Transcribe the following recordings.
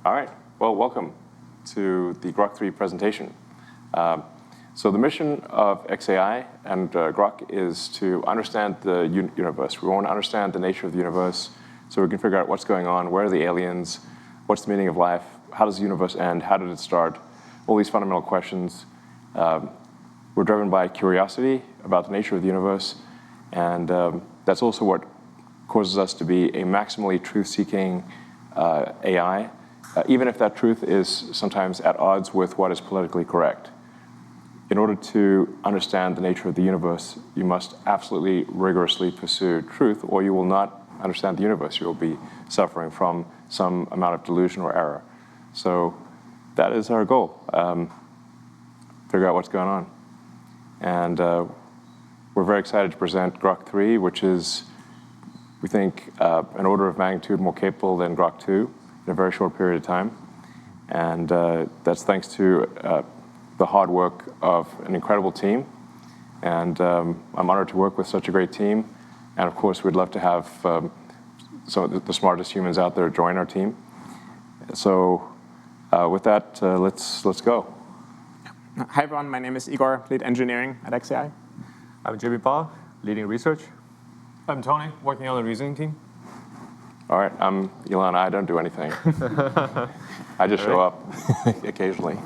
All right. Well, welcome to the Grok3 presentation. So the mission of xAI and Grok is to understand the universe. We want to understand the nature of the universe so we can figure out what's going on, where are the aliens, what's the meaning of life, how does the universe end, how did it start, all these fundamental questions. We're driven by curiosity about the nature of the universe, and that's also what causes us to be a maximally truth-seeking AI, even if that truth is sometimes at odds with what is politically correct. In order to understand the nature of the universe, you must absolutely rigorously pursue truth, or you will not understand the universe. You will be suffering from some amount of delusion or error. So that is our goal, figure out what's going on. And we're very excited to present Grok3, which is, we think, an order of magnitude more capable than Grok2 in a very short period of time. And that's thanks to the hard work of an incredible team. And I'm honored to work with such a great team. And of course, we'd love to have some of the smartest humans out there join our team. So with that, let's go. Hi everyone, my name is Igor, lead engineering at xAI. I'm JB Ba, leading research. I'm Tony, working on the reasoning team. All right, I'm Elon. I don't do anything. I just show up occasionally.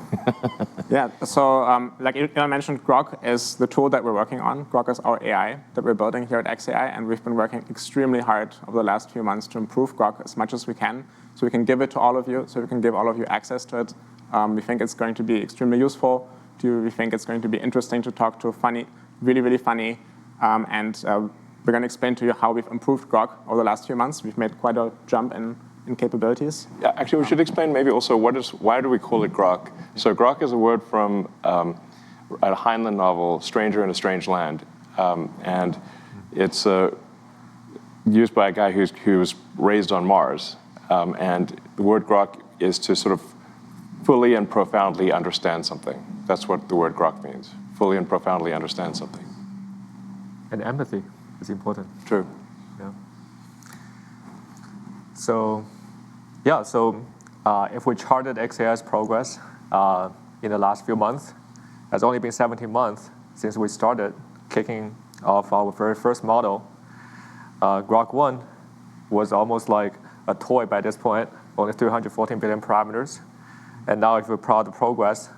Yeah, so like Elon mentioned, Grok is the tool that we're working on. Grok is our AI that we're building here at xAI, and we've been working extremely hard over the last few months to improve Grok as much as we can, so we can give it to all of you, so we can give all of you access to it. We think it's going to be extremely useful. We think it's going to be interesting to talk to funny, really funny, and we're going to explain to you how we've improved Grok over the last few months. We've made quite a jump in capabilities. Yeah, actually, we should explain maybe also why do we call it Grok? So Grok is a word from a Heinlein novel, Stranger in a Strange Land, and it's used by a guy who was raised on Mars. And the word Grok is to sort of fully and profoundly understand something. That's what the word Grok means. Fully and profoundly understand something. And empathy is important. True. Yeah. So if we charted xAI's progress in the last few months, it's only been 17 months since we started kicking off our very first model. Grok1 was almost like a toy by this point, only 314 billion parameters. And now if we plot the progress,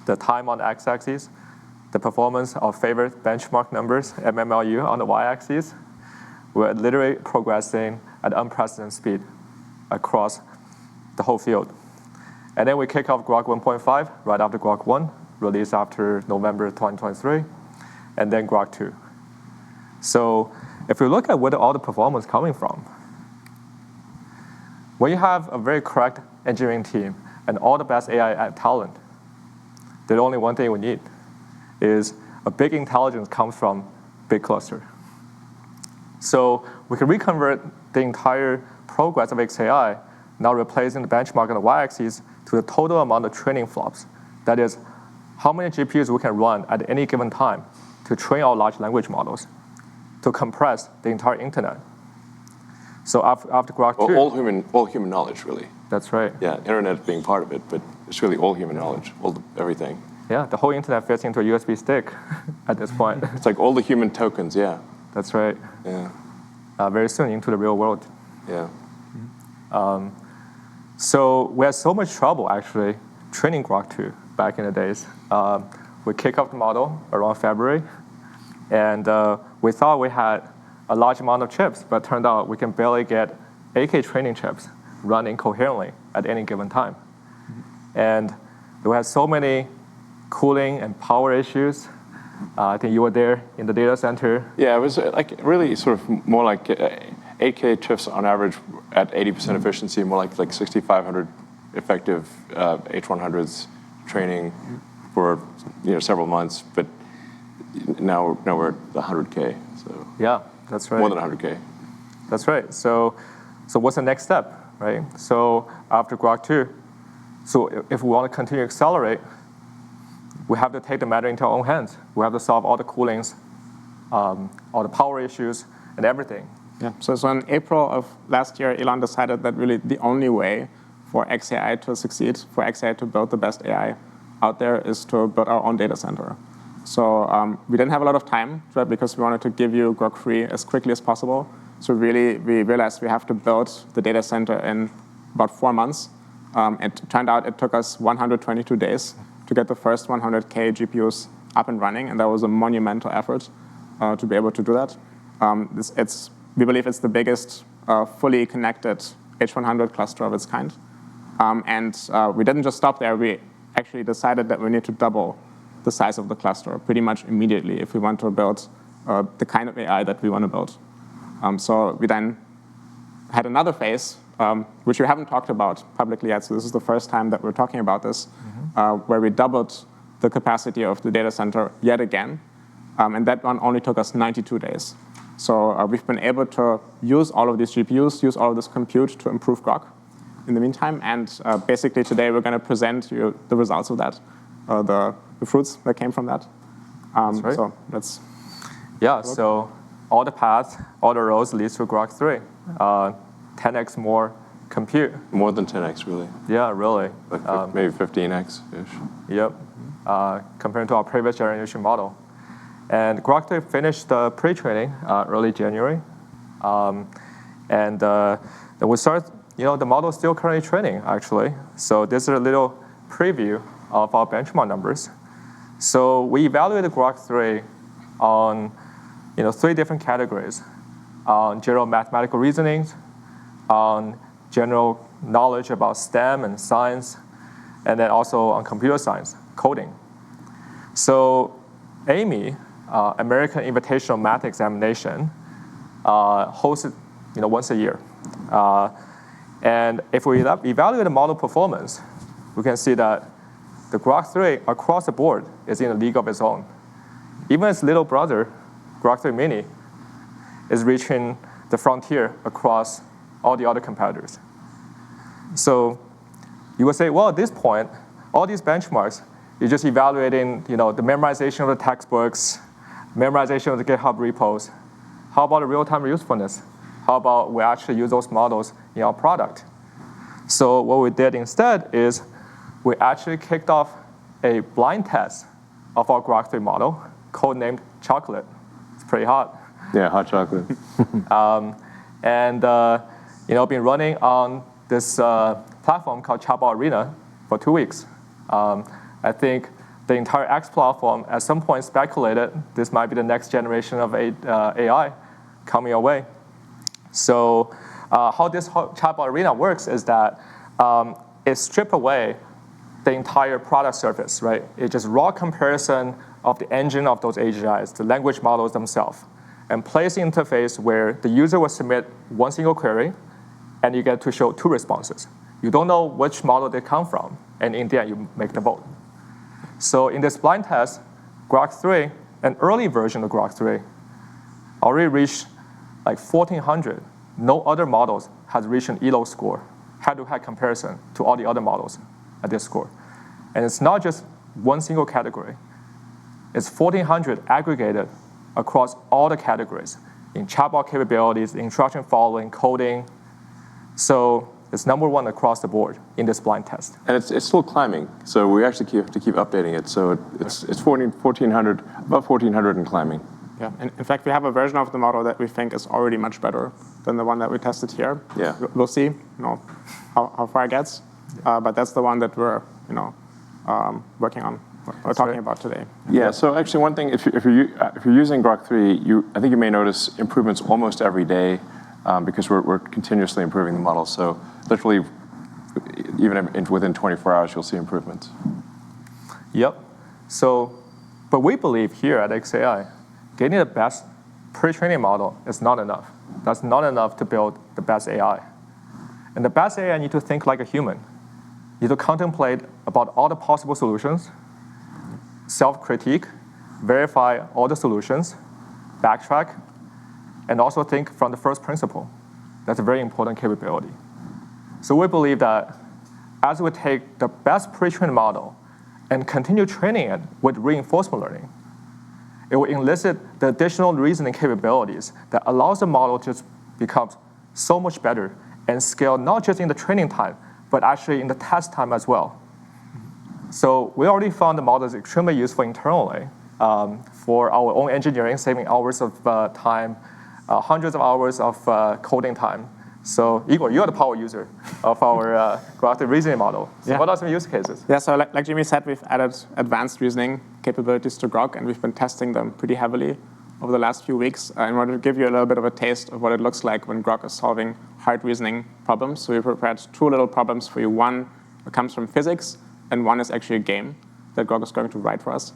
the time on the x-axis, the performance of favorite benchmark numbers, MMLU, on the y-axis, we're literally progressing at unprecedented speed across the whole field. And then we kick off Grok 1.5 right after Grok 1, released after November 2023, and then Grok 2. So if we look at where all the performance is coming from, when you have a very correct engineering team and all the best AI talent, there's only one thing we need, is a big intelligence comes from big cluster. So we can reconvert the entire progress of xAI, now replacing the benchmark on the y-axis, to the total amount of training flops. That is, how many GPUs we can run at any given time to train our large language models, to compress the entire internet. So after Grok 2... all human knowledge, really. That's right. Yeah, internet being part of it, but it's really all human knowledge, everything. Yeah, the whole internet fits into a USB stick at this point. It's like all the human tokens, yeah. That's right. Yeah. Very soon into the real world. Yeah. So we had so much trouble, actually, training Grok 2 back in the days. We kicked off the model around February, and we thought we had a large amount of chips, but it turned out we can barely get 8K training chips running coherently at any given time. And we had so many cooling and power issues. I think you were there in the data center. Yeah, it was like really sort of more like 8K chips on average at 80% efficiency, more like 6,500 effective H100s training for several months. But now we're at 100K. So yeah, that's right. More than 100K. That's right. So what's the next step, right? So after Grok 2, so if we want to continue to accelerate, we have to take the matter into our own hands. We have to solve all the coolings, all the power issues, and everything. Yeah. So in April of last year, Elon decided that really the only way for xAI to succeed, for xAI to build the best AI out there, is to build our own data center. So we didn't have a lot of time to it because we wanted to give you Grok3 as quickly as possible. So really, we realized we have to build the data center in about 4 months. It turned out it took us 122 days to get the first 100K GPUs up and running, and that was a monumental effort to be able to do that. We believe it's the biggest fully connected H100 cluster of its kind. We didn't just stop there. We actually decided that we need to double the size of the cluster pretty much immediately if we want to build the kind of AI that we want to build. So we then had another phase, which we haven't talked about publicly yet. So this is the first time that we're talking about this, where we doubled the capacity of the data center yet again. And that one only took us 92 days. So we've been able to use all of these GPUs, use all of this compute to improve Grok in the meantime. And basically today we're going to present you the results of that, the fruits that came from that. That's right. So let's so all the paths, all the roads leads to Grok3. 10x more compute. More than 10x, really. Yeah, really. Like maybe 15x-ish. Yep, compared to our previous generation model. And Grok3 finished the pre-training early January. Then we start, the model is still currently training, actually. So this is a little preview of our benchmark numbers. So we evaluated Grok3 on 3 different categories: on general mathematical reasonings, on general knowledge about STEM and science, and then also on computer science, coding. So AIME, American Invitational Math Examination, hosted once a year. And if we evaluate the model performance, we can see that the Grok3 across the board is in a league of its own. Even its little brother, Grok3 Mini, is reaching the frontier across all the other competitors. So you would say, well, at this point, all these benchmarks, you're just evaluating the memorization of the textbooks, memorization of the GitHub repos. How about the real-time usefulness? How about we actually use those models in our product? So what we did instead is we actually kicked off a blind test of our Grok3 model, codenamed Chocolate. It's pretty hot. Yeah, hot chocolate. Been running on this platform called Chatbot Arena for 2 weeks. I think the entire X platform at some point speculated this might be the next generation of AI coming our way. So how this Chatbot Arena works is that it strips away the entire product surface, right? It's just raw comparison of the engine of those AGIs, the language models themselves, and place an interface where the user will submit one single query, and you get to show 2 responses. You don't know which model they come from, and in the end, you make the vote. So in this blind test, Grok3, an early version of Grok3, already reached like 1,400. No other models has reached an ELO score, head-to-head comparison to all the other models at this score. And it's not just one single category. It's 1,400 aggregated across all the categories in chatbot capabilities, instruction following, coding. So it's #1 across the board in this blind test. And it's still climbing. So we actually have to keep updating it. So it's 1,400, above 1,400 and climbing. Yeah, and in fact, we have a version of the model that we think is already much better than the one that we tested here. Yeah. We'll see, how far it gets, but that's the one that we're, working on, or talking about today. Yeah. So actually, one thing, if you're using Grok3, I think you may notice improvements almost every day, because we're continuously improving the model. So literally, even within 24 hours, you'll see improvements. Yep. So, but we believe here at xAI, getting the best pre-training model is not enough. That's not enough to build the best AI. And the best AI need to think like a human. You need to contemplate about all the possible solutions, self-critique, verify all the solutions, backtrack, and also think from the first principle. That's a very important capability. So we believe that as we take the best pre-trained model and continue training it with reinforcement learning, it will elicit the additional reasoning capabilities that allows the model to become so much better and scale not just in the training time, but actually in the test time as well. So we already found the model is extremely useful internally for our own engineering, saving hours of time, hundreds of hours of coding time. So Igor, you're the power user of our Grok3 reasoning model. So what are some use cases? Yeah, so like Jimmy said, we've added advanced reasoning capabilities to Grok, and we've been testing them pretty heavily over the last few weeks. I wanted to give you a little bit of a taste of what it looks like when Grok is solving hard reasoning problems. So we prepared two little problems for you. One comes from physics, and one is actually a game that Grok is going to write for us.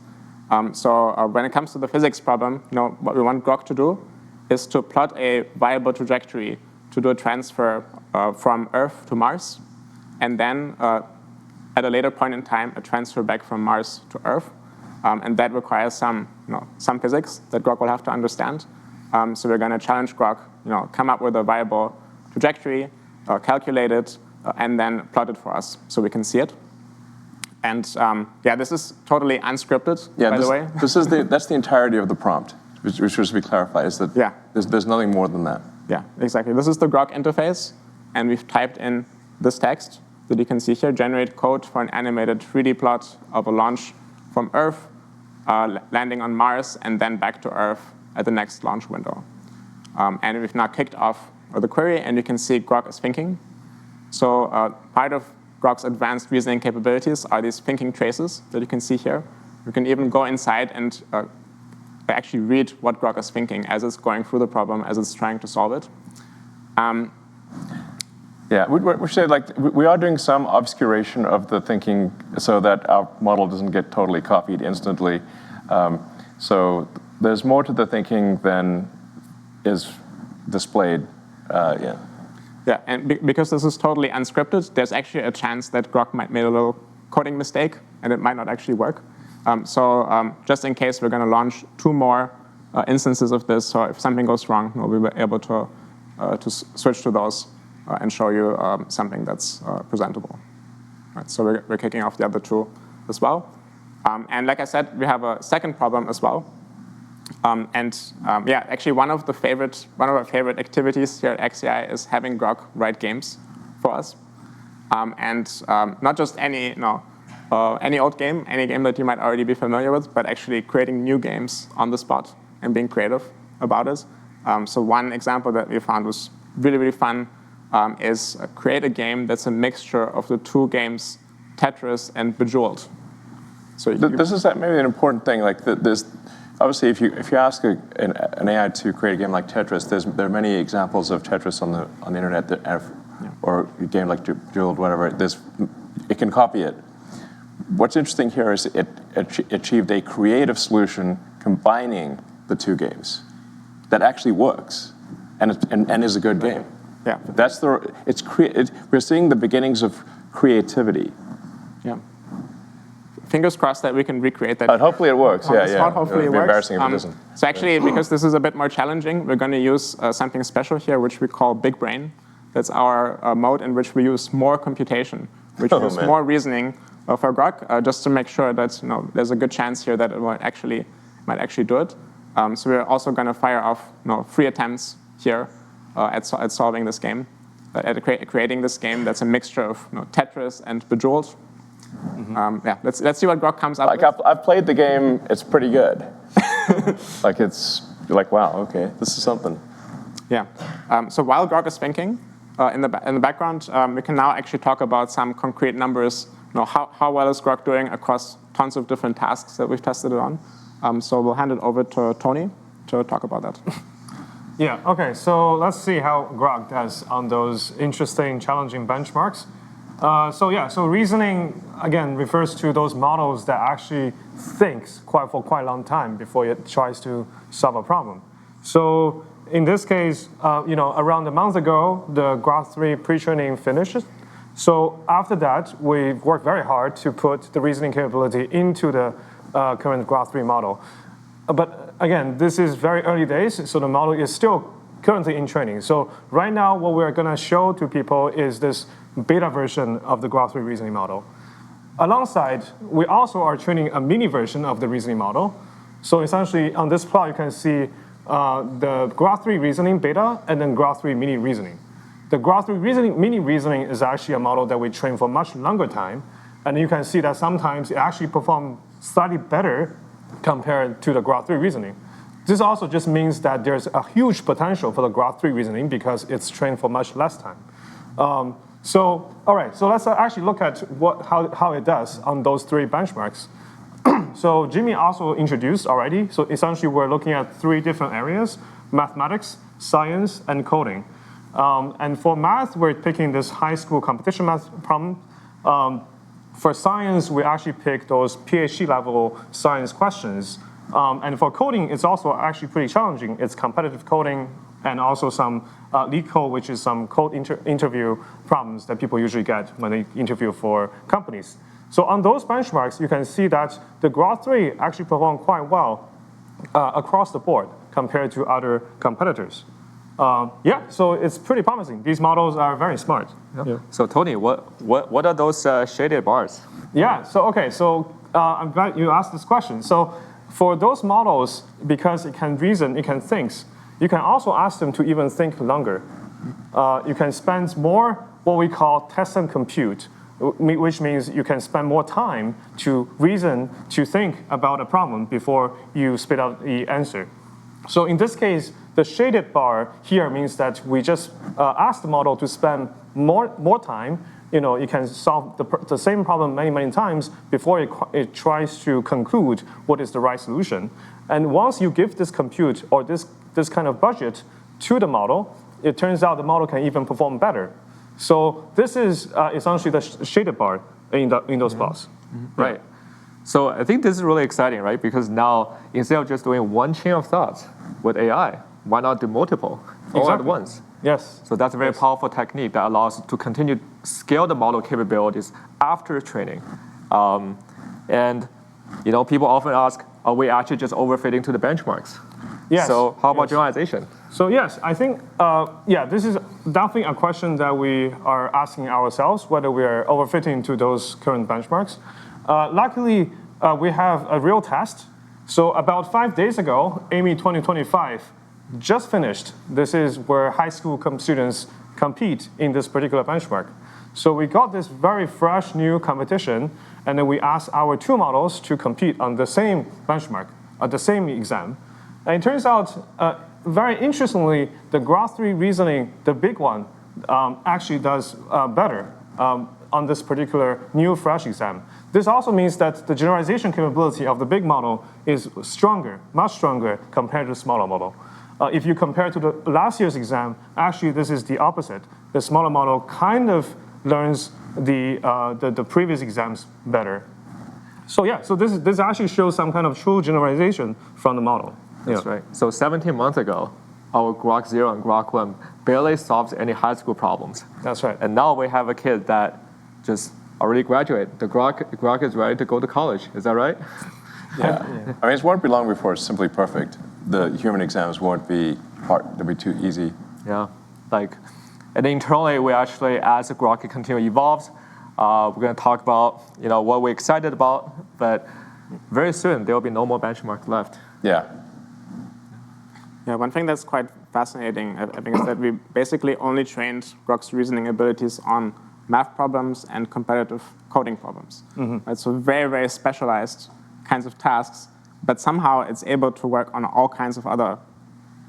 So when it comes to the physics problem, what we want Grok to do is to plot a viable trajectory to do a transfer from Earth to Mars, and then at a later point in time, a transfer back from Mars to Earth. And that requires some physics that Grok will have to understand. So we're going to challenge Grok, come up with a viable trajectory, calculate it, and then plot it for us so we can see it. And this is totally unscripted, by the way. That's the entirety of the prompt, which should be clarified, is that there's nothing more than that. Yeah, exactly. This is the Grok interface, and we've typed in this text that you can see here, generate code for an animated 3D plot of a launch from Earth, landing on Mars, and then back to Earth at the next launch window. And we've now kicked off the query, and you can see Grok is thinking. So part of Grok's advanced reasoning capabilities are these thinking traces that you can see here. You can even go inside and actually read what Grok is thinking as it's going through the problem, as it's trying to solve it. We should we are doing some obscuration of the thinking so that our model doesn't get totally copied instantly. So there's more to the thinking than is displayed. Yeah, and because this is totally unscripted, there's actually a chance that Grok might make a little coding mistake, and it might not actually work. So just in case, we're going to launch 2 more instances of this. So if something goes wrong, we'll be able to switch to those and show you something that's presentable. Right, so we're kicking off the other 2 as well. And like I said, we have a second problem as well. Actually, one of our favorite activities here at xAI is having Grok write games for us. Not just any old game, any game that you might already be familiar with, but actually creating new games on the spot and being creative about it. So one example that we found was really, really fun is create a game that's a mixture of the 2 games, Tetris and Bejeweled. So this is maybe an important thing. Obviously, if you ask an AI to create a game like Tetris, there are many examples of Tetris on the internet that or a game like Bejeweled, whatever. It can copy it. What's interesting here is it achieved a creative solution combining the 2 games that actually works and is a good game. Yeah, we're seeing the beginnings of creativity. Yeah. Fingers crossed that we can recreate that. But hopefully it works. Hopefully it works. Embarrassing if it doesn't. So actually, because this is a bit more challenging, we're going to use something special here, which we call Big Brain. That's our mode in which we use more computation, which use more reasoning for Grok, just to make sure that there's a good chance here that it might actually do it. So we're also going to fire off 3 attempts here at solving this game, at creating this game that's a mixture of Tetris and Bejeweled. Let's see what Grok comes up with. I've played the game. It's pretty good. You're like, wow, okay, this is something. Yeah. So while Grok is thinking, in the background, we can now actually talk about some concrete numbers. How well is Grok doing across tons of different tasks that we've tested it on. So we'll hand it over to Tony to talk about that. Yeah, OK, so let's see how Grok does on those interesting, challenging benchmarks. So reasoning, again, refers to those models that actually thinks for quite a long time before it tries to solve a problem. So in this case, around a month ago, the Grok3 pre-training finished. So after that, we worked very hard to put the reasoning capability into the current Grok3 model. But again, this is very early days, so the model is still currently in training. So right now, what we're going to show to people is this beta version of the Grok3 reasoning model. Alongside, we also are training a mini version of the reasoning model. So essentially, on this plot, you can see the Grok3 reasoning beta and then Grok3 mini reasoning. The Grok3 mini reasoning is actually a model that we train for much longer time. And you can see that sometimes it actually performs slightly better compared to the Grok3 reasoning. This also just means that there's a huge potential for the Grok3 reasoning because it's trained for much less time. All right, so let's actually look at how it does on those 3 benchmarks. So Jimmy also introduced already. So essentially, we're looking at 3 different areas: mathematics, science, and coding. And for math, we're picking this high school competition math problem. For science, we actually pick those PhD level science questions. And for coding, it's also actually pretty challenging. It's competitive coding and also some leak code, which is some code interview problems that people usually get when they interview for companies. So on those benchmarks, you can see that the Grok3 actually performed quite well across the board compared to other competitors. So it's pretty promising. These models are very smart. Yeah. So Tony, what are those shaded bars? Yeah, so I'm glad you asked this question. So for those models, because it can reason, it can think, you can also ask them to even think longer. You can spend more what we call test and compute, which means you can spend more time to reason, to think about a problem before you spit out the answer. So in this case, the shaded bar here means that we just ask the model to spend more time. It can solve the same problem many times before it tries to conclude what is the right solution. And once you give this compute or this kind of budget to the model, it turns out the model can even perform better. So this is essentially the shaded bar in those plots. Mm-hmm. Right. So I think this is really exciting, right? Because now, instead of just doing one chain of thought with AI, why not do multiple all at once? Yes. So that's a very powerful technique that allows us to continue to scale the model capabilities after training. And people often ask, are we actually just overfitting to the benchmarks? Yes. So how about generalization? So yes, I think, this is definitely a question that we are asking ourselves, whether we are overfitting to those current benchmarks. Luckily, we have a real test. So about 5 days ago, AIME 2025 just finished. This is where high school students compete in this particular benchmark. So we got this very fresh new competition, and then we asked our 2 models to compete on the same benchmark, the same exam. And it turns out, very interestingly, the Grok3 reasoning, the big one, actually does better on this particular new fresh exam. This also means that the generalization capability of the big model is stronger, much stronger compared to the smaller model. If you compare to the last year's exam, actually this is the opposite. The smaller model kind of learns the previous exams better. So this actually shows some kind of true generalization from the model. That's right. So 17 months ago, our Grok0 and Grok1 barely solved any high school problems. That's right. And now we have a kid that just already graduated. The Grok is ready to go to college. Is that right? Yeah. I mean, it won't be long before it's simply perfect. The human exams won't be hard. They'll be too easy. Yeah. And internally, we actually, as the Grok continue evolves, we're going to talk about what we're excited about. But very soon, there will be no more benchmark left. Yeah. Yeah, one thing that's quite fascinating, I think, is that we basically only trained Grok's reasoning abilities on math problems and competitive coding problems. Mm-hmm. Right? So very, very specialized kinds of tasks, but somehow it's able to work on all kinds of other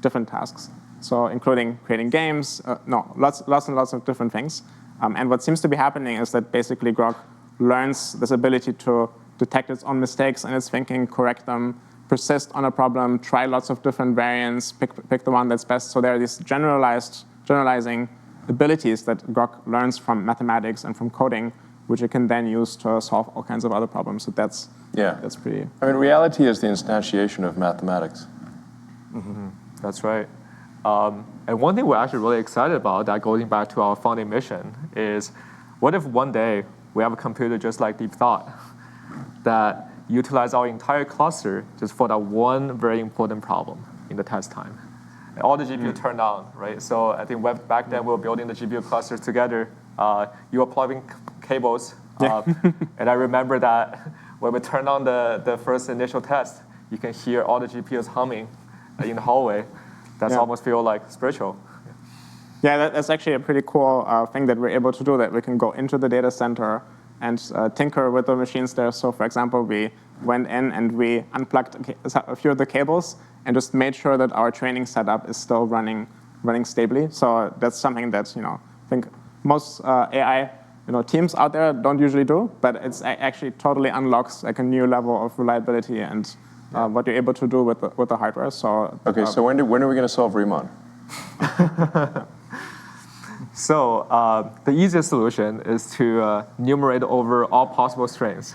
different tasks. So including creating games, lots and lots of different things. And what seems to be happening is that basically Grok learns this ability to detect its own mistakes in its thinking, correct them, persist on a problem, try lots of different variants, pick the one that's best. So there are these generalizing abilities that Grok learns from mathematics and from coding, which it can then use to solve all kinds of other problems. So that's pretty. I mean, reality is the instantiation of mathematics. Mm-hmm. That's right. And one thing we're actually really excited about, that going back to our founding mission, is what if one day we have a computer just like Deep Thought that utilize our entire cluster just for that one very important problem in the test time. And all the GPU turned on, right? So I think back then we were building the GPU clusters together. You were plugging cables. And I remember that when we turned on the first initial test, you can hear all the GPUs humming in the hallway. That's almost feel like spiritual. Yeah, that's actually a pretty cool thing that we're able to do, that we can go into the data center and tinker with the machines there. So for example, we went in and we unplugged a few of the cables and just made sure that our training setup is still running stably. So that's something that I think most AI teams out there don't usually do, but it's actually totally unlocks like a new level of reliability and what you're able to do with the hardware. So Okay, so when are we going to solve Riemann? So the easiest solution is to enumerate over all possible strings.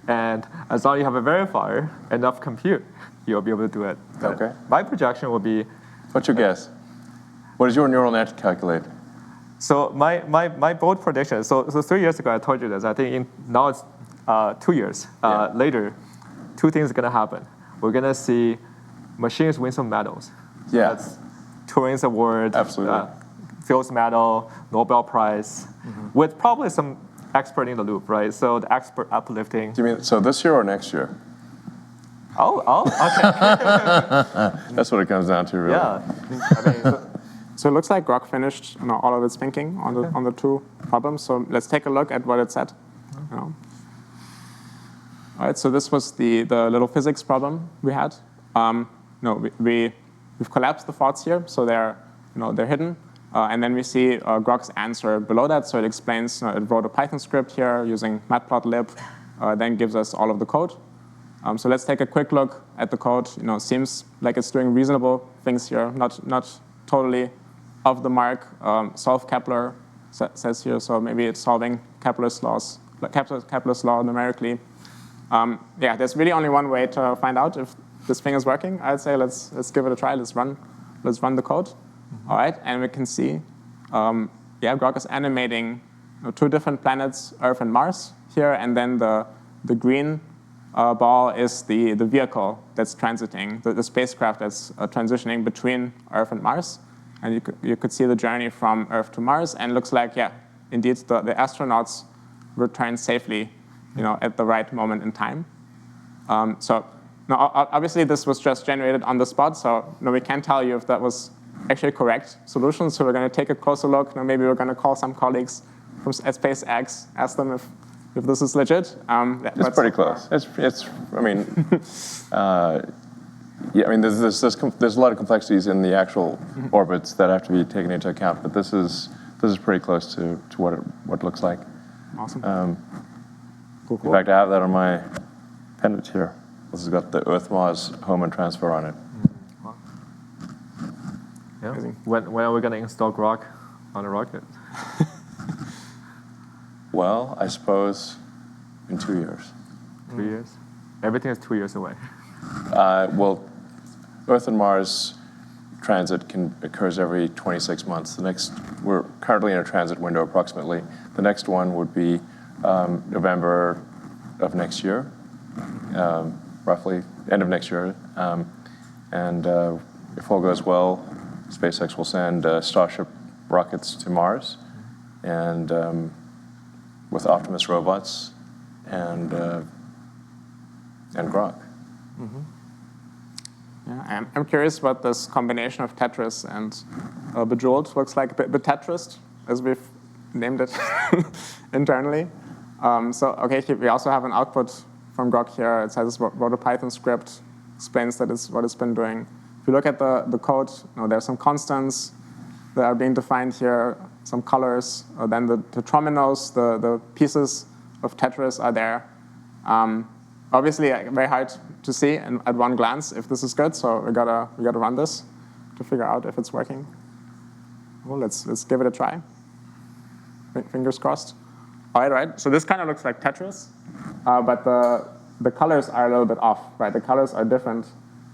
And as long as you have a verifier, enough compute, you'll be able to do it. But Okay. my projection will be, What's your guess? What does your neural net calculate? so my bold prediction, so 3 years ago I told you this, I think now it's 2 years later, two things are going to happen. We're going to see machines win some medals. Yeah. That's Turing's Award, Absolutely. Fields Medal, Nobel Prize, with probably some expert in the loop, right? So the expert uplifting. Do you mean so this year or next year? Okay. That's what it comes down to, really. Yeah. I mean, So it looks like Grok finished all of its thinking on the two problems. So let's take a look at what it said. All right, so this was the little physics problem we had. We've collapsed the thoughts here, so they're hidden. And then we see Grok's answer below that. So it explains, it wrote a Python script here using matplotlib, then gives us all of the code. So let's take a quick look at the code. Seems like it's doing reasonable things here, not totally off the mark. Solve Kepler says here, so maybe it's solving Kepler's law numerically. Yeah, there's really only one way to find out if this thing is working. I'd say let's give it a try. Let's run the code. All right, and we can see, Grok is animating two different planets, Earth and Mars here, and then the green ball is the vehicle that's transiting, the spacecraft that's transitioning between Earth and Mars. And you could see the journey from Earth to Mars, and looks like, indeed, the astronauts returned safely, at the right moment in time. So obviously this was just generated on the spot, so we can't tell you if that was actually a correct solution. So we're going to take a closer look. Maybe we're going to call some colleagues from SpaceX, ask them if this is legit. It's pretty close. It's. I mean, there's a lot of complexities in the actual orbits that have to be taken into account, but this is pretty close to what it looks like. Awesome. In fact, I have that on my pendant here. This has got the Earth, Mars, home, and transfer on it. yeah. When are we going to install Grok on a rocket? Well, I suppose in 2 years. 3 years? Everything is 2 years away. Well, Earth and Mars transit occurs every 26 months. We're currently in a transit window approximately. The next one would be November of next year, roughly end of next year. And if all goes well, SpaceX will send Starship rockets to Mars, and with Optimus robots and Grok. Yeah, I'm curious what this combination of Tetris and Bejeweled looks like. Tetris, as we've named it internally. We also have an output from Grok here. It says wrote a Python script, explains that it's what it's been doing. If you look at the code, there's some constants that are being defined here, some colors. Then the terminals, the pieces of Tetris are there. Obviously, very hard to see at one glance if this is good. So we gotta run this to figure out if it's working. Well, let's give it a try. Fingers crossed. All right. So this kind of looks like Tetris, but the colors are a little bit off, right? The colors are different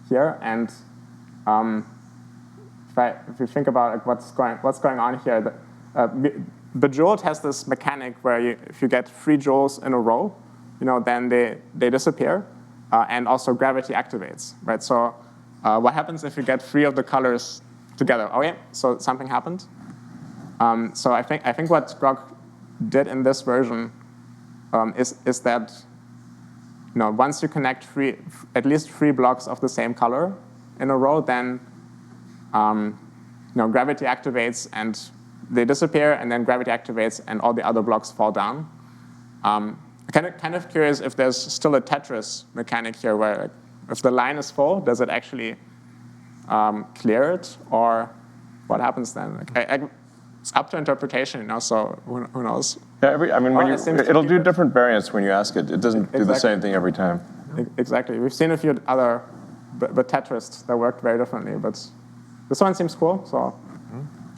here, and if you think about what's going on here, Bejeweled has this mechanic where if you get 3 jewels in a row, then they disappear, and also gravity activates, right? So what happens if you get 3 of the colors together? Okay, so something happened. So I think what Grok did in this version is that once you connect at least 3 blocks of the same color in a row, then gravity activates and they disappear, and then gravity activates and all the other blocks fall down. I'm kind of curious if there's still a Tetris mechanic here where if the line is full, does it actually clear it, or what happens then? It's up to interpretation, so who knows? Yeah, it'll do different variants when you ask it. It doesn't do the same thing every time. Exactly. We've seen a few other Tetris that worked very differently, but this one seems cool, so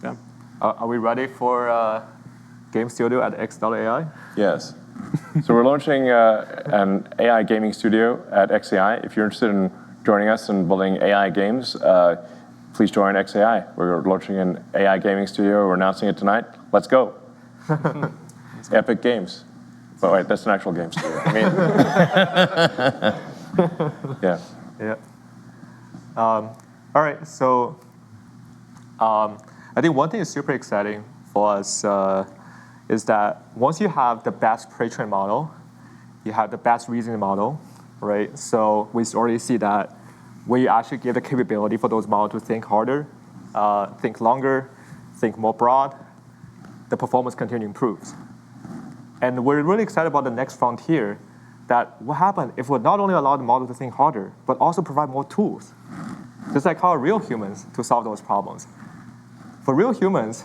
yeah. Are we ready for Game Studio at X.AI? Yes. So we're launching an AI gaming studio at xAI. If you're interested in joining us in building AI games, please join xAI. We're launching an AI gaming studio. We're announcing it tonight. Let's go. Epic Games. But wait, that's an actual game studio. Yeah. Yeah. All right. So I think one thing is super exciting for us is that once you have the best pre-trained model, you have the best reasoning model, right? So we already see that when you actually give the capability for those models to think harder, think longer, think more broad, the performance continually improves. And we're really excited about the next frontier, that what happens if we not only allow the model to think harder, but also provide more tools, just like how real humans to solve those problems. For real humans,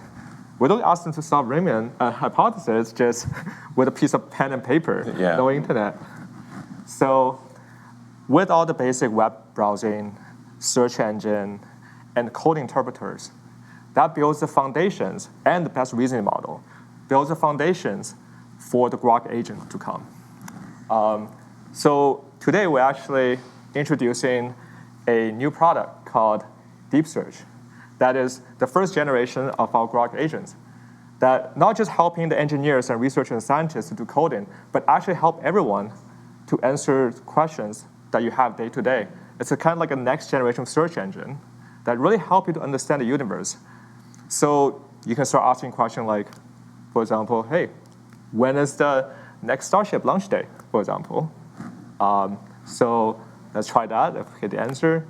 we don't ask them to solve Riemann hypothesis just with a piece of pen and paper, no internet. So with all the basic web browsing, search engine, and code interpreters, that builds the foundations, and the best reasoning model builds the foundations for the Grok agent to come. So today we're actually introducing a new product called Deep Search. That is the first generation of our Grok agents that not just helping the engineers and researchers and scientists to do coding, but actually help everyone to answer questions that you have day to day. It's a kind of like a next generation search engine that really help you to understand the universe. So you can start asking questions like, for example, hey, when is the next Starship launch day, for example? So let's try that, if we get the answer.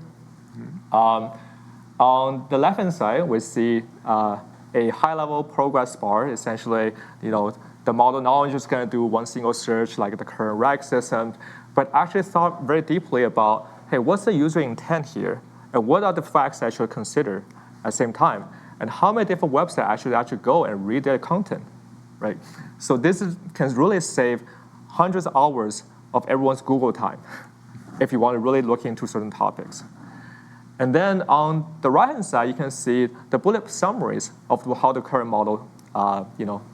On the left-hand side, we see a high-level progress bar. Essentially, the model not only just going to do one single search like the current RAG system, but actually thought very deeply about, hey, what's the user intent here? And what are the facts I should consider at the same time? And how many different websites I should actually go and read their content, right? So this can really save hundreds of hours of everyone's Google time if you want to really look into certain topics. And then on the right-hand side, you can see the bullet summaries of how the current model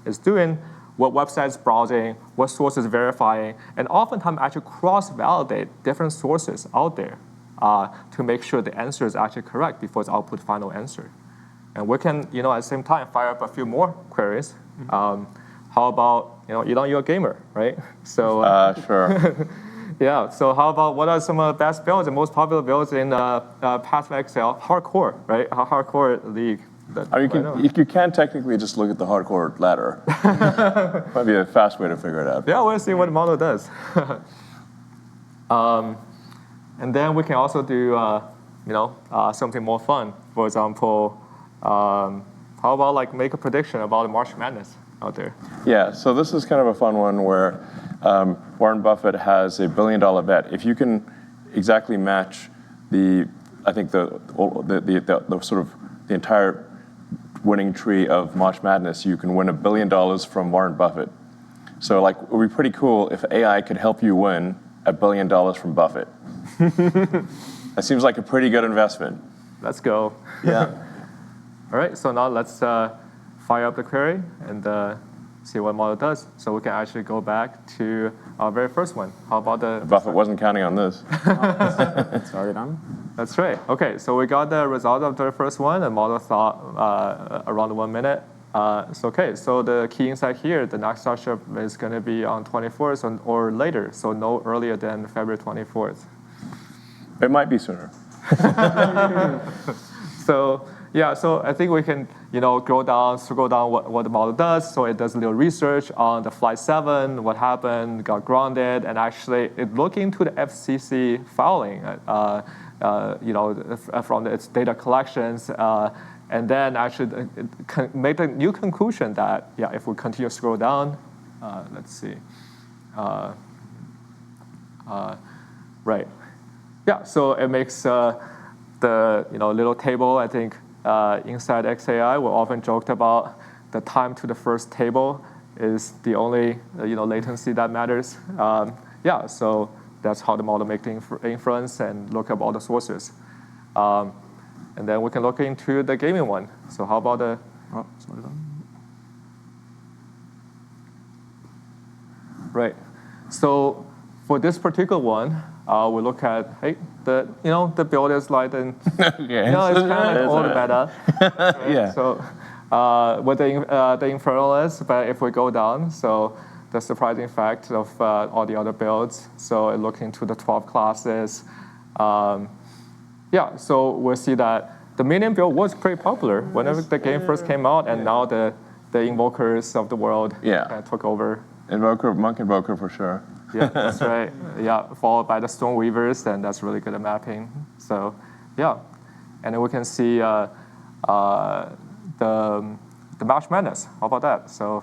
is doing, what websites browsing, what sources verifying, and oftentimes actually cross-validate different sources out there to make sure the answer is actually correct before it's output final answer. And we can, at the same time, fire up a few more queries. How about, Elon, you're a gamer, right? So sure. Yeah, so how about what are some of the best builds and most popular builds in Passive Excel? Hardcore, right? Hardcore league. You can technically just look at the hardcore ladder. Might be a fast way to figure it out. Yeah, we'll see what the model does. And then we can also do, something more fun. For example, how about make a prediction about the March Madness out there? Yeah, so this is kind of a fun one where Warren Buffett has $1 billion bet. If you can exactly match the entire winning tree of March Madness, you can win $1 billion from Warren Buffett. So it would be pretty cool if AI could help you win $1 billion from Buffett. That seems like a pretty good investment. Let's go. Yeah. All right, so now let's fire up the query and see what model does. So we can actually go back to our very first one. How about the... Buffett wasn't counting on this. It's already done. That's right. OK, so we got the result of the first one. The model thought around 1 minute. So the key insight here, the next Starship is going to be on 24th or later, so no earlier than February 24th. It might be sooner. So I think we can scroll down what the model does. So it does a little research on the Flight 7, what happened, got grounded, and actually it looked into the FCC filing, from its data collections, And then actually make a new conclusion that, yeah, if we continue to scroll down, let's see. Right. Yeah, so it makes the little table, I think, inside xAI, we often joked about the time to the first table is the only latency that matters. Yeah, so that's how the model makes the inference and look up all the sources. And then we can look into the gaming one. So how about the, oh, sorry. Right. So for this particular one, we look at, hey, the build is like, it's kind of all the meta. Right? Yeah. So what the infernal is, but if we go down, so the surprising fact of all the other builds, so look into the 12 classes. Yeah, so we'll see that the minion build was pretty popular whenever the game first came out, and now the invokers of the world kind of took over. Monk Invoker for sure. Yeah, that's right. Yeah, followed by the Stone Weavers, and that's really good at mapping. So, yeah, and then we can see the March Madness. How about that? So,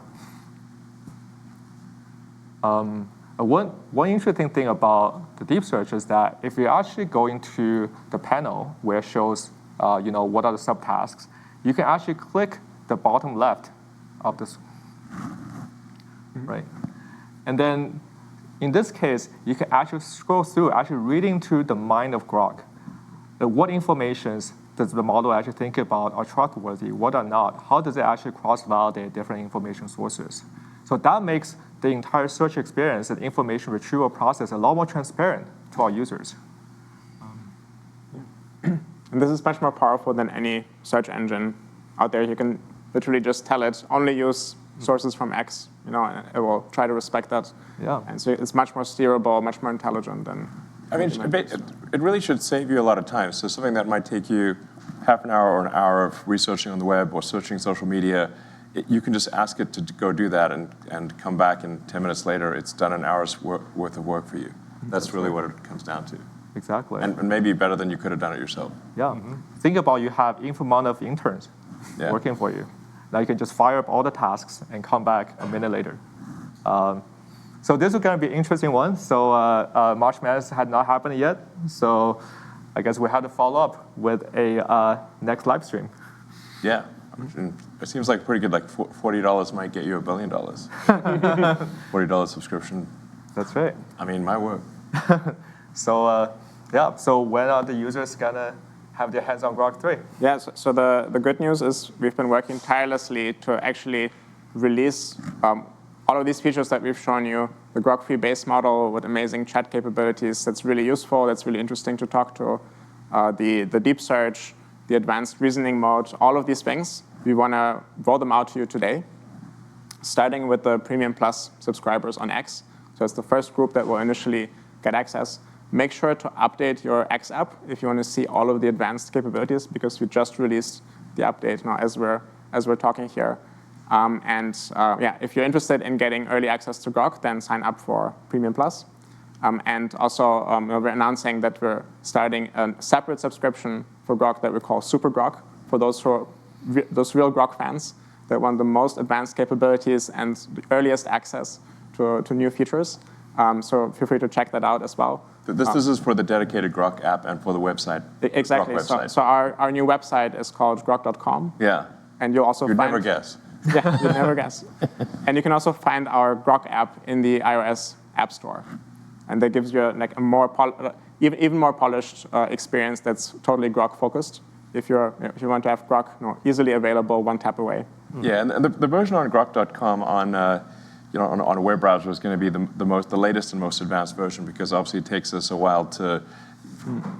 one interesting thing about the deep search is that if you actually go into the panel where it shows, what are the subtasks, you can actually click the bottom left of this, right? And then in this case, you can actually scroll through, actually reading to the mind of Grok. What informations does the model actually think about are trustworthy, what are not? How does it actually cross-validate different information sources? So that makes the entire search experience and information retrieval process a lot more transparent to our users. And this is much more powerful than any search engine out there. You can literally just tell it, only use sources from X, and it will try to respect that. Yeah. And so it's much more steerable, much more intelligent than. I mean, it really should save you a lot of time. So something that might take you half an hour or an hour of researching on the web or searching social media, you can just ask it to go do that and come back, and 10 minutes later, it's done an hour's worth of work for you. That's really what it comes down to. Exactly. And maybe better than you could have done it yourself. Yeah. Think about you have infinite amount of interns working for you. Now you can just fire up all the tasks and come back a minute later. So this is going to be an interesting one. So March Madness had not happened yet. So I guess we have to follow up with a next live stream. Yeah. And it seems like pretty good. Like $40 might get you $1 billion. $40 subscription. That's right. I mean, my word. So so when are the users going to have their hands on Grok 3? Yeah, so the good news is we've been working tirelessly to actually release all of these features that we've shown you. The Grok 3 base model with amazing chat capabilities that's really useful, that's really interesting to talk to. The deep search, the advanced reasoning mode, all of these things, we want to roll them out to you today, starting with the Premium Plus subscribers on X. So it's the first group that will initially get access. Make sure to update your X app if you want to see all of the advanced capabilities, because we just released the update now as we're talking here. If you're interested in getting early access to Grok, then sign up for Premium Plus. And also, we're announcing that we're starting a separate subscription for Grok that we call Super Grok, for those real Grok fans that want the most advanced capabilities and the earliest access to new features. So feel free to check that out as well. This is for the dedicated Grok app and for the website. Exactly. Grok website. So our new website is called Grok.com. Yeah. And you'll also You'd find... never guess. Yeah, you'd never guess. And you can also find our Grok app in the iOS App Store. And that gives you a more even more polished experience that's totally Grok focused. If you want to have Grok easily available, one tap away. Yeah, and the version on Grok.com on a web browser is going to be the latest and most advanced version, because obviously it takes us a while to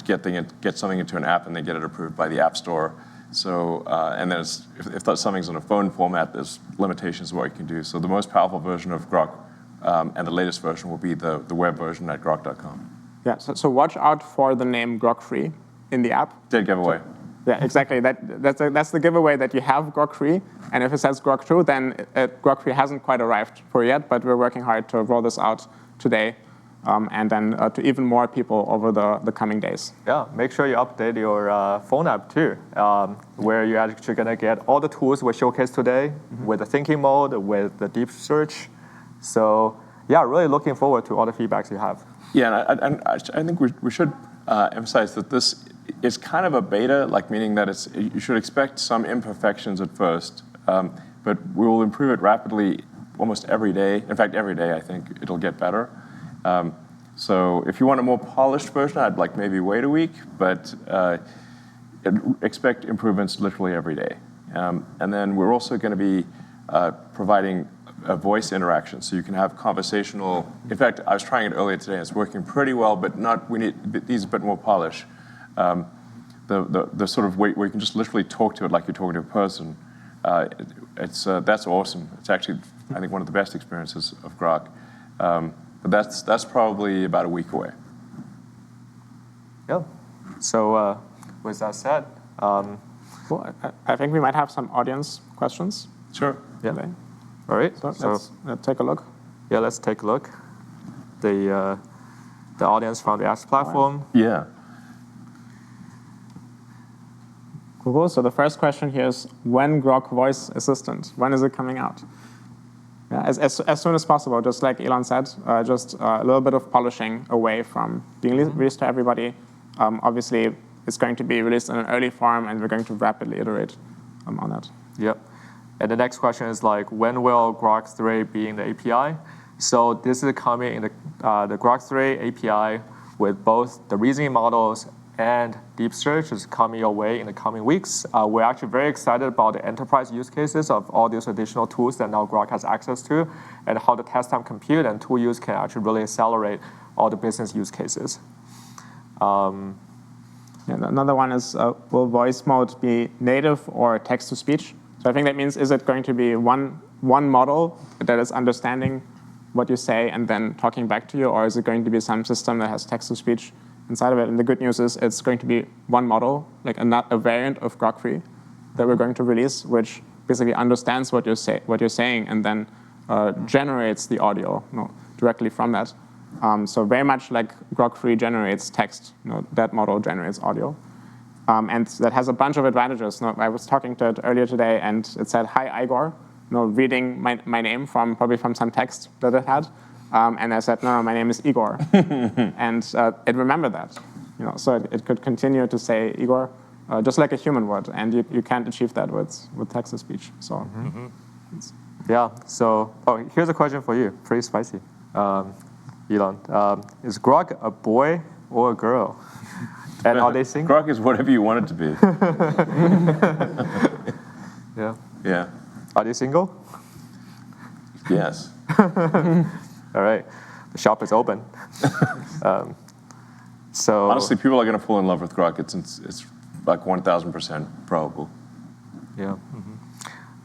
get something into an app and then get it approved by the App Store. So and then if something's in a phone format, there's limitations of what you can do. So the most powerful version of Grok and the latest version will be the web version at Grok.com. Yeah. So watch out for the name Grok3 in the app. Dead giveaway. Yeah, exactly. That's the giveaway, that you have Grok3, and if it says Grok2, then Grok3 hasn't quite arrived for yet, but we're working hard to roll this out today. and then to even more people over the coming days. Yeah, make sure you update your phone app too, where you're actually going to get all the tools we showcased today with the thinking mode, with the deep search. So yeah, really looking forward to all the feedbacks you have. Yeah, and I think we should emphasize that this is kind of a beta, like meaning that you should expect some imperfections at first, but we will improve it rapidly almost every day. In fact, every day I think it'll get better. So if you want a more polished version, I'd like maybe wait a week, but expect improvements literally every day. And then we're also going to be providing a voice interaction, so you can have conversational. In fact, I was trying it earlier today. It's working pretty well, but needs a bit more polish. The sort of way where you can just literally talk to it like you're talking to a person. That's awesome. It's actually, I think, one of the best experiences of Grok. But that's probably about a week away. Yeah. So with that said, Cool. I think we might have some audience questions. Sure. Yeah. Today. All right. So let's take a look. Yeah, let's take a look. The audience from the X platform. Yeah. Cool. So the first question here is, when Grok Voice Assistant? When is it coming out? Yeah, as soon as possible, just like Elon said, just a little bit of polishing away from being released to everybody. Obviously, it's going to be released in an early form, and we're going to rapidly iterate on that. Yep. And the next question is like, when will Grok3 be in the API? So this is coming in the Grok3 API with both the reasoning models and deep search is coming your way in the coming weeks. We're actually very excited about the enterprise use cases of all these additional tools that now Grok has access to, and how the test time compute and tool use can actually really accelerate all the business use cases. And another one is, will voice mode be native or text-to-speech? So I think that means, is it going to be one model that is understanding what you say and then talking back to you, or is it going to be some system that has text-to-speech inside of it? And the good news is it's going to be one model, like a variant of Grok3 that we're going to release, which basically understands what you're saying and then generates the audio directly from that. So very much like Grok3 generates text, that model generates audio. And that has a bunch of advantages. I was talking to it earlier today, and it said, "Hi, Igor," reading my name probably from some text that it had. And I said, "No, my name is Igor." And it remembered that. So it could continue to say Igor, just like a human would. And you can't achieve that with text-to-speech. So, yeah. So, here's a question for you. Pretty spicy, Elon. Is Grok a boy or a girl? And are they single? Grok is whatever you want it to be. Yeah. Yeah. Are they single? Yes. All right. The shop is open. So honestly, people are going to fall in love with Grok. It's like 1,000% probable. Yeah.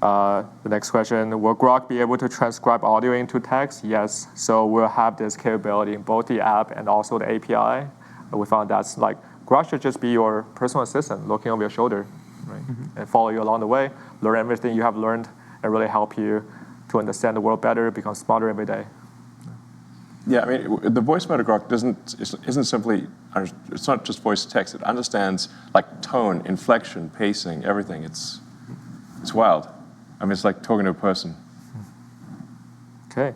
The next question, will Grok be able to transcribe audio into text? Yes. So we'll have this capability in both the app and also the API. We found that's like, Grok should just be your personal assistant looking over your shoulder, right? And follow you along the way, learn everything you have learned, and really help you to understand the world better, become smarter every day. Yeah, I mean, the voice mode of Grok isn't simply, it's not just voice to text. It understands like tone, inflection, pacing, everything. It's wild. I mean, it's like talking to a person. Okay.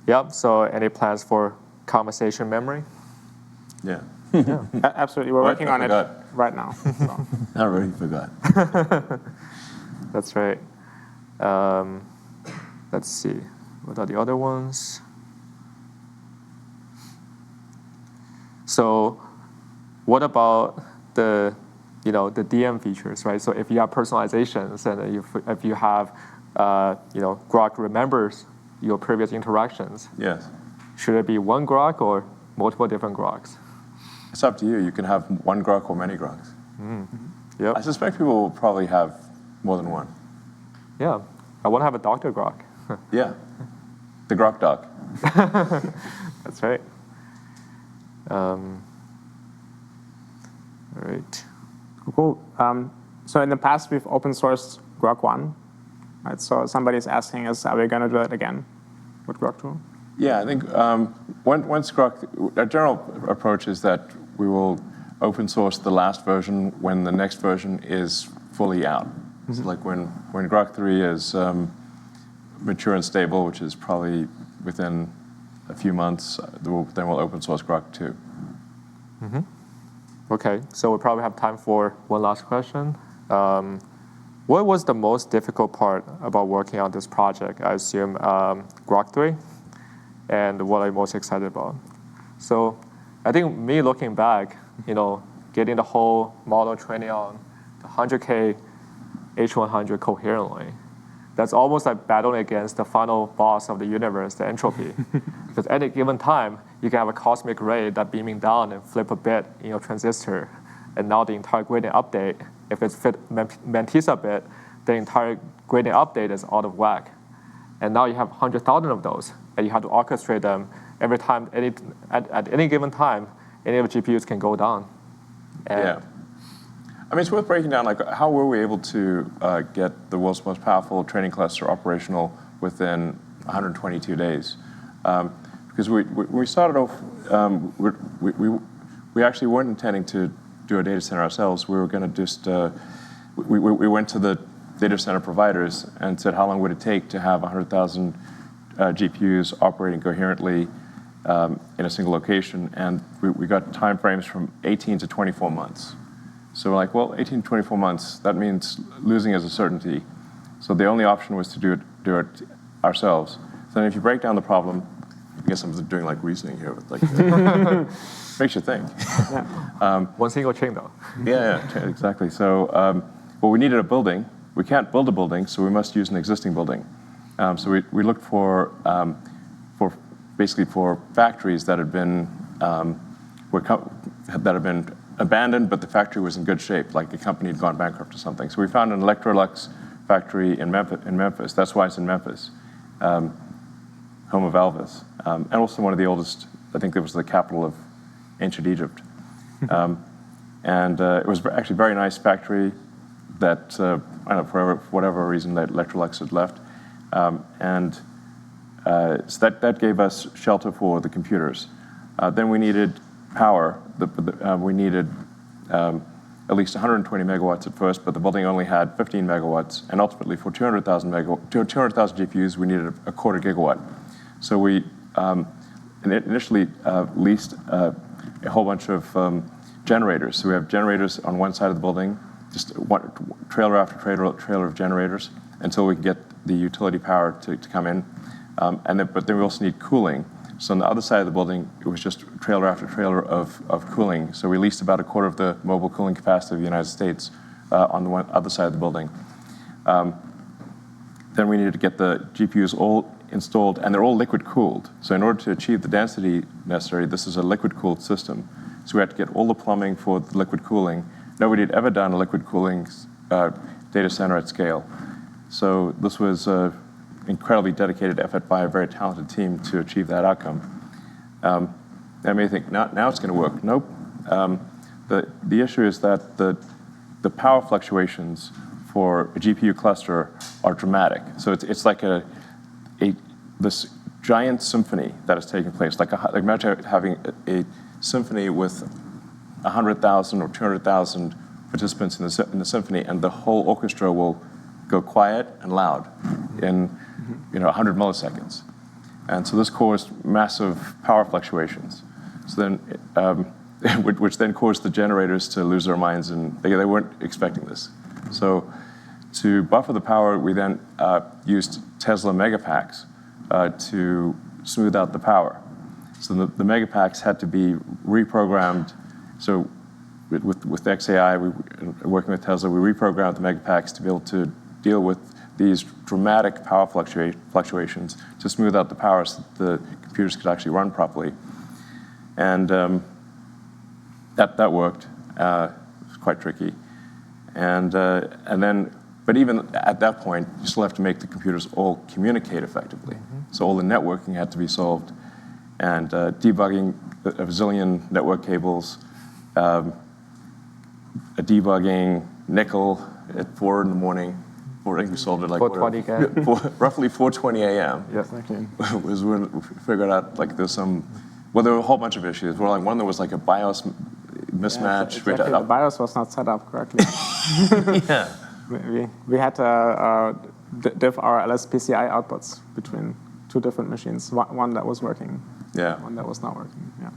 Yep, so any plans for conversation memory? Yeah. Absolutely, we're working on it right now. So. I already forgot. That's right. Let's see, what are the other ones? So what about the DM features, right? So if you have personalizations and if you have, Grok remembers your previous interactions. Yes. Should it be one Grok or multiple different Groks? It's up to you. You can have one Grok or many Groks. Yep. I suspect people will probably have more than one. Yeah. I want to have a Dr. Grok. Yeah. The Grok doc. That's right. All right. Cool. So in the past, we've open sourced Grok1. Right? So somebody's asking us, are we going to do it again with Grok2? Yeah, I think once Grok, our general approach is that we will open source the last version when the next version is fully out. So like when Grok3 is mature and stable, which is probably within a few months, then we'll open source Grok2. Okay, so we probably have time for one last question. What was the most difficult part about working on this project? I assume Grok3, and what are you most excited about? So I think me looking back, getting the whole model training on the 100K H100 coherently, that's almost like battling against the final boss of the universe, the entropy. Because at any given time, you can have a cosmic ray that beaming down and flip a bit in your transistor. And now the entire gradient update, if it's fit Mantissa bit, the entire gradient update is out of whack. And now you have 100,000 of those, and you have to orchestrate them every time, at any given time, any of the GPUs can go down. Yeah. I mean, it's worth breaking down, like, how were we able to get the world's most powerful training cluster operational within 122 days? Because we started off, we actually weren't intending to do a data center ourselves. We were going to just, we went to the data center providers and said, how long would it take to have 100,000 GPUs operating coherently in a single location? And we got time frames from 18 to 24 months. So we're like, well, 18 to 24 months, that means losing as a certainty. So the only option was to do it ourselves. So then if you break down the problem, I guess I'm doing like reasoning here, but like, makes you think. One single chain though. Yeah, exactly. So, well, we needed a building. We can't build a building, so we must use an existing building. So we looked for basically for factories that had been abandoned, but the factory was in good shape, like the company had gone bankrupt or something. So we found an Electrolux factory in Memphis. That's why it's in Memphis, home of Elvis, and also one of the oldest. I think it was the capital of ancient Egypt, and it was actually a very nice factory that I don't know, for whatever reason that Electrolux had left, and so that gave us shelter for the computers. Then we needed power. We needed at least 120 megawatts at first, but the building only had 15 megawatts, and ultimately for 200,000 GPUs, we needed a quarter gigawatt. So we initially leased a whole bunch of generators. So we have generators on one side of the building, just trailer after trailer of generators, until we can get the utility power to come in. But then we also need cooling. So on the other side of the building, it was just trailer after trailer of cooling. So we leased about a quarter of the mobile cooling capacity of the United States on the other side of the building. Then we needed to get the GPUs all installed, and they're all liquid cooled. So in order to achieve the density necessary, this is a liquid cooled system. So we had to get all the plumbing for the liquid cooling. Nobody had ever done a liquid cooling data center at scale. So this was incredibly dedicated effort by a very talented team to achieve that outcome. I may think, now it's going to work. Nope. The issue is that the power fluctuations for a GPU cluster are dramatic. So it's like this giant symphony that is taking place. Like imagine having a symphony with 100,000 or 200,000 participants in the symphony, and the whole orchestra will go quiet and loud in 100 milliseconds. And so this caused massive power fluctuations. So then, which then caused the generators to lose their minds, and they weren't expecting this. So to buffer the power, we then used Tesla megapacks to smooth out the power. So the megapacks had to be reprogrammed. So with xAI, working with Tesla, we reprogrammed the megapacks to be able to deal with these dramatic power fluctuations to smooth out the power so that the computers could actually run properly. And that worked. It was quite tricky. But even at that point, you still have to make the computers all communicate effectively. So all the networking had to be solved, and debugging a bazillion network cables, debugging nickel at 4 in the morning, I think we solved it like 4:20 roughly 4:20 a.m. Yes. Exactly. was when we figured out like there's some. Well, there were a whole bunch of issues. Well, like one there was like a BIOS mismatch. Exactly. The BIOS was not set up correctly. Yeah. We had to diff our LSPCI outputs between two different machines. One that was working, Yeah. one that was not working. Yeah.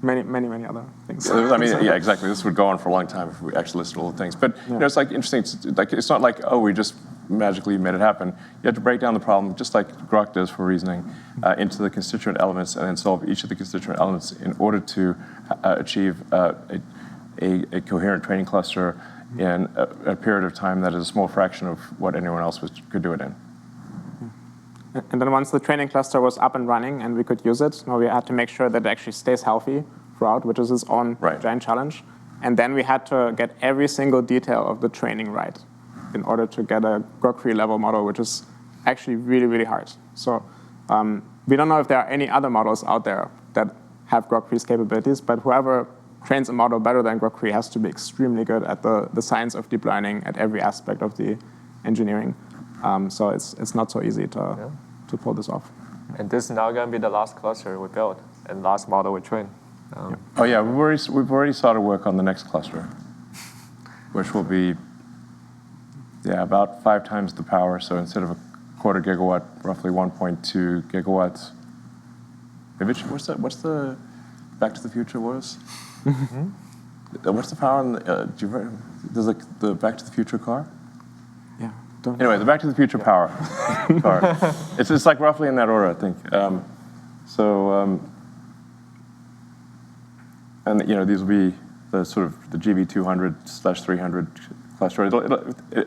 Many other things. I mean, yeah, exactly. This would go on for a long time if we actually listed all the things. But you know, it's like interesting. It's not like, oh, we just magically made it happen. You have to break down the problem, just like Grok does for reasoning, into the constituent elements, and then solve each of the constituent elements in order to achieve a coherent training cluster in a period of time that is a small fraction of what anyone else could do it in. And then once the training cluster was up and running and we could use it, now we had to make sure that it actually stays healthy throughout, which is its own giant challenge. And then we had to get every single detail of the training right in order to get a Grok3 level model, which is actually really, really hard. So we don't know if there are any other models out there that have Grok3's capabilities, but whoever trains a model better than Grok3 has to be extremely good at the science of deep learning at every aspect of the engineering. So it's not so easy to pull this off. And this is now going to be the last cluster we built and last model we train. Oh yeah, we've already started work on the next cluster, which will be about 5 times the power. So instead of a quarter gigawatt, roughly 1.2 gigawatts. What's the Back to the Future was? What's the power on there's like the Back to the Future car? Yeah. Anyway, the Back to the Future power car. It's like roughly in that order, I think. And you know, these will be the sort of the GB200/300 cluster.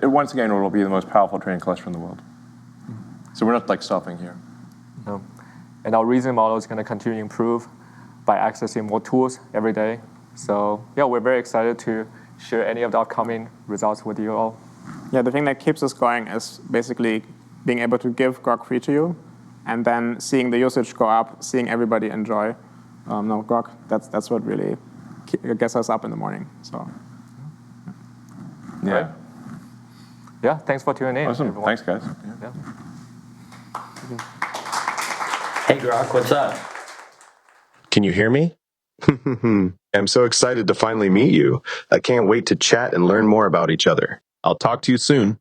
Once again, it'll be the most powerful training cluster in the world. So we're not like stopping here. No. And our reasoning model is going to continue to improve by accessing more tools every day. So yeah, we're very excited to share any of the upcoming results with you all. Yeah, the thing that keeps us going is basically being able to give Grok3 to you, and then seeing the usage go up, seeing everybody enjoy. Grok, that's what really gets us up in the morning. So. Yeah. Right. Yeah, thanks for tuning in. Awesome. Everyone. Thanks, guys. Yeah. Hey, Grok, what's up? Can you hear me? I'm so excited to finally meet you. I can't wait to chat and learn more about each other. I'll talk to you soon.